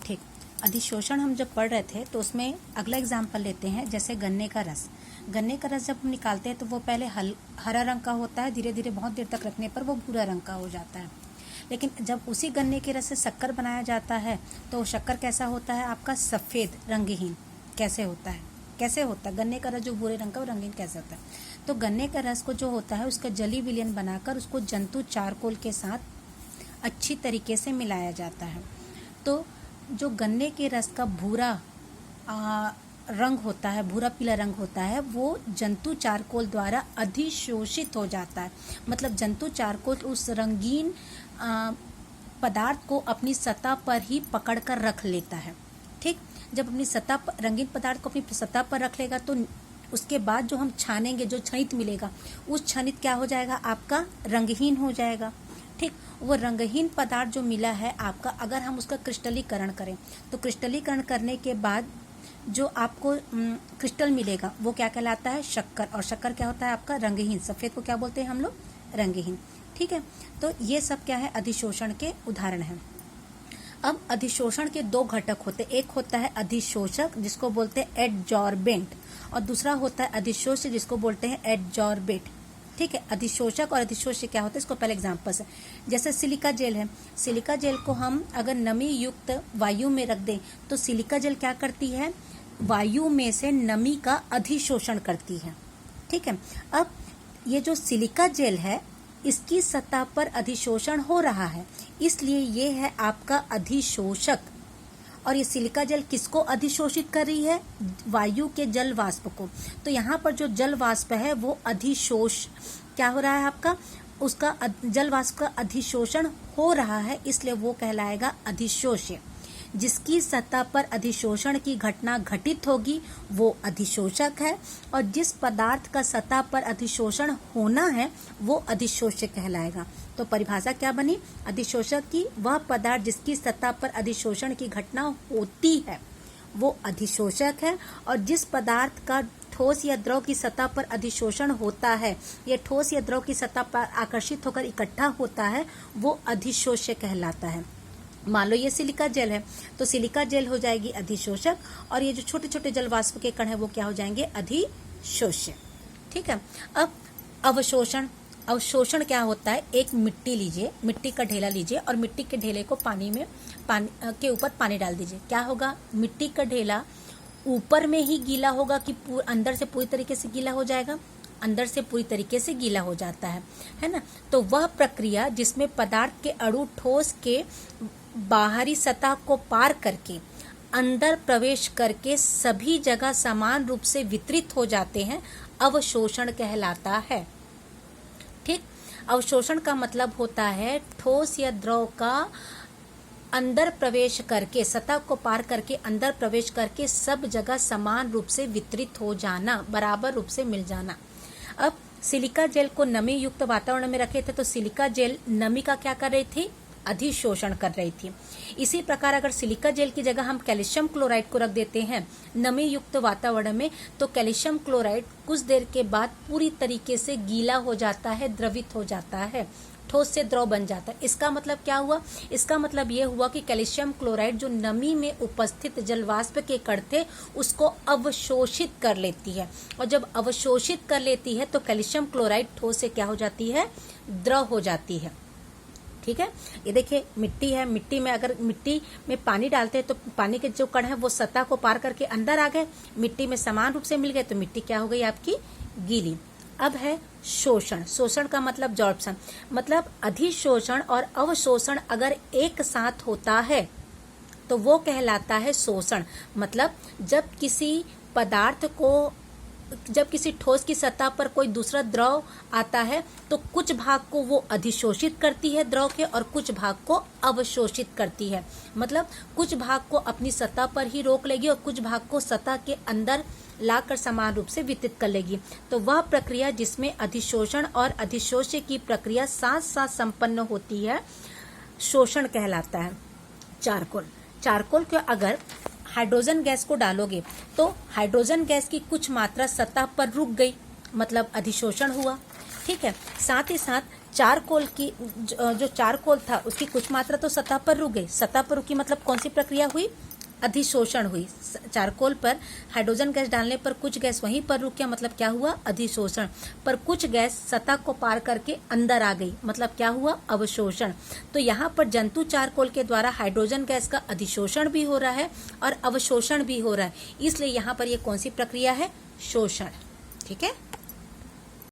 ठीक। अधिशोषण हम जब पढ़ रहे थे तो उसमें अगला एग्जाम्पल लेते हैं, जैसे गन्ने का रस। गन्ने का रस जब हम निकालते हैं तो वो पहले हरा रंग का होता है, धीरे धीरे बहुत देर तक रखने पर वो भूरा रंग का हो जाता है। लेकिन जब उसी गन्ने के रस से शक्कर बनाया जाता है तो शक्कर कैसा होता है आपका? सफ़ेद, रंगहीन। कैसे होता है? गन्ने का रस जो भूरे रंग का, वो रंगीन कैसे होता है? तो गन्ने का रस को जो होता है उसका जली विलयन बनाकर उसको जंतु चारकोल के साथ अच्छी तरीके से मिलाया जाता है। तो जो गन्ने के रस का भूरा रंग होता है, भूरा पीला रंग होता है, वो जंतु चारकोल द्वारा अधिशोषित हो जाता है। मतलब जंतु चारकोल उस रंगीन पदार्थ को अपनी सतह पर ही पकड़ कर रख लेता है। ठीक, जब अपनी सतह पर रंगीन पदार्थ को अपनी सतह पर रख लेगा तो उसके बाद जो हम छानेंगे, जो क्षणित मिलेगा, उस क्षणित क्या हो जाएगा? आपका रंगहीन हो जाएगा। ठीक, वो रंगहीन पदार्थ जो मिला है आपका, अगर हम उसका क्रिस्टलीकरण करें तो क्रिस्टलीकरण करने के बाद जो आपको क्रिस्टल मिलेगा वो क्या कहलाता है? शक्कर। और शक्कर क्या होता है आपका? रंगहीन। सफ़ेद को क्या बोलते हैं हम लोग? रंगहीन। ठीक है, तो ये सब क्या है? अधिशोषण के उदाहरण हैं। अब अधिशोषण के दो घटक होते हैं। एक होता है अधिशोषक जिसको बोलते हैं एडजॉर्बेंट, और दूसरा होता है अधिशोष्य जिसको बोलते हैं एडजॉर्बेट। ठीक है, अधिशोषक और अधिशोष्य क्या होता है इसको पहले एग्जाम्पल से, जैसे सिलिका जेल है। सिलिका जेल को हम अगर नमी युक्त वायु में रख दें तो सिलिका जेल क्या करती है? वायु में से नमी का अधिशोषण करती है। ठीक है, अब ये जो सिलिका जेल है इसकी सतह पर अधिशोषण हो रहा है, इसलिए ये है आपका अधिशोषक। और ये सिलिका जेल किसको अधिशोषित कर रही है? वायु के जल वाष्प को। तो यहाँ पर जो जल वाष्प है वो अधिशोष क्या हो रहा है आपका? उसका जल वाष्प का अधिशोषण हो रहा है, इसलिए वो कहलाएगा अधिशोष्य। जिसकी सतह पर अधिशोषण की घटना घटित होगी वो अधिशोषक है, और जिस पदार्थ का सतह पर अधिशोषण होना है वो अधिशोष्य कहलाएगा। तो परिभाषा क्या बनी? अधिशोषक की वह पदार्थ जिसकी सतह पर अधिशोषण की घटना होती है वो अधिशोषक है, और जिस पदार्थ का ठोस या द्रव की सतह पर अधिशोषण होता है, ये ठोस या द्रव की सतह पर आकर्षित होकर इकट्ठा होता है, वो अधिशोष्य कहलाता है। मान लो ये सिलिका जेल है तो सिलिका जेल हो जाएगी अधिशोषक, और ये जो छोटे छोटे जल वाष्प के कण है वो क्या हो जाएंगे? अधिशोष्य। ठीक है, अब अवशोषण। अवशोषण क्या होता है? एक मिट्टी लीजिए, मिट्टी का ढेला लीजिए और मिट्टी के ढेले को पानी के ऊपर पानी डाल दीजिए। क्या होगा? मिट्टी का ढेला ऊपर में ही गीला होगा कि अंदर से पूरी तरीके से गीला हो जाएगा? अंदर से पूरी तरीके से गीला हो जाता है ना। तो वह प्रक्रिया जिसमें पदार्थ के अणु ठोस के बाहरी सतह को पार करके अंदर प्रवेश करके सभी जगह समान रूप से वितरित हो जाते हैं, अवशोषण कहलाता है। ठीक, अवशोषण का मतलब होता है ठोस या द्रव का अंदर प्रवेश करके, सतह को पार करके अंदर प्रवेश करके सब जगह समान रूप से वितरित हो जाना, बराबर रूप से मिल जाना। अब सिलिका जेल को नमी युक्त वातावरण में रखे थे तो सिलिका जेल नमी का क्या कर रही थी? अधिशोषण कर रही थी। इसी प्रकार अगर सिलिका जेल की जगह हम कैल्शियम क्लोराइड को रख देते हैं नमी युक्त वातावरण में तो कैल्शियम क्लोराइड कुछ देर के बाद पूरी तरीके से गीला हो जाता है, द्रवित हो जाता है, ठोस से द्रव बन जाता है। इसका मतलब क्या हुआ? इसका मतलब ये हुआ कि कैल्शियम क्लोराइड जो नमी में उपस्थित जलवाष्प के कण थे उसको अवशोषित कर लेती है, और जब अवशोषित कर लेती है तो कैल्शियम क्लोराइड ठोस से क्या हो जाती है? द्रव हो जाती है। ठीक है, ये देखिए मिट्टी है, मिट्टी में अगर मिट्टी में पानी डालते हैं तो पानी के जो कण है वो सतह को पार करके अंदर आ गए, मिट्टी में समान रूप से मिल गए, तो मिट्टी क्या हो गई आपकी? गीली। अब है शोषण। शोषण का मतलब जॉर्प्शन, मतलब अधिशोषण और अवशोषण अगर एक साथ होता है तो वो कहलाता है शोषण। मतलब जब किसी ठोस की सतह पर कोई दूसरा द्रव आता है तो कुछ भाग को वो अधिशोषित करती है द्रव के, और कुछ भाग को अवशोषित करती है। मतलब कुछ भाग को अपनी सतह पर ही रोक लेगी और कुछ भाग को सतह के अंदर लाकर समान रूप से वितरित कर लेगी। तो वह प्रक्रिया जिसमें अधिशोषण और अधिशोष्य की प्रक्रिया साथ साथ संपन्न होती है शोषण कहलाता है। चारकोल को अगर हाइड्रोजन गैस को डालोगे तो हाइड्रोजन गैस की कुछ मात्रा सतह पर रुक गई, मतलब अधिशोषण हुआ। ठीक है, साथ ही साथ चारकोल की जो चारकोल था उसकी कुछ मात्रा तो सतह पर रुक गई। सतह पर रुकी मतलब कौन सी प्रक्रिया हुई? अधिशोषण हुई। चारकोल पर हाइड्रोजन गैस डालने पर कुछ गैस वहीं पर रुक गया, मतलब क्या हुआ? अधिशोषण। पर कुछ गैस सतह को पार करके अंदर आ गई, मतलब क्या हुआ? अवशोषण। तो यहाँ पर जंतु चारकोल के द्वारा हाइड्रोजन गैस का अधिशोषण भी हो रहा है और अवशोषण भी हो रहा है, इसलिए यहाँ पर ये कौन सी प्रक्रिया है? शोषण। ठीक है।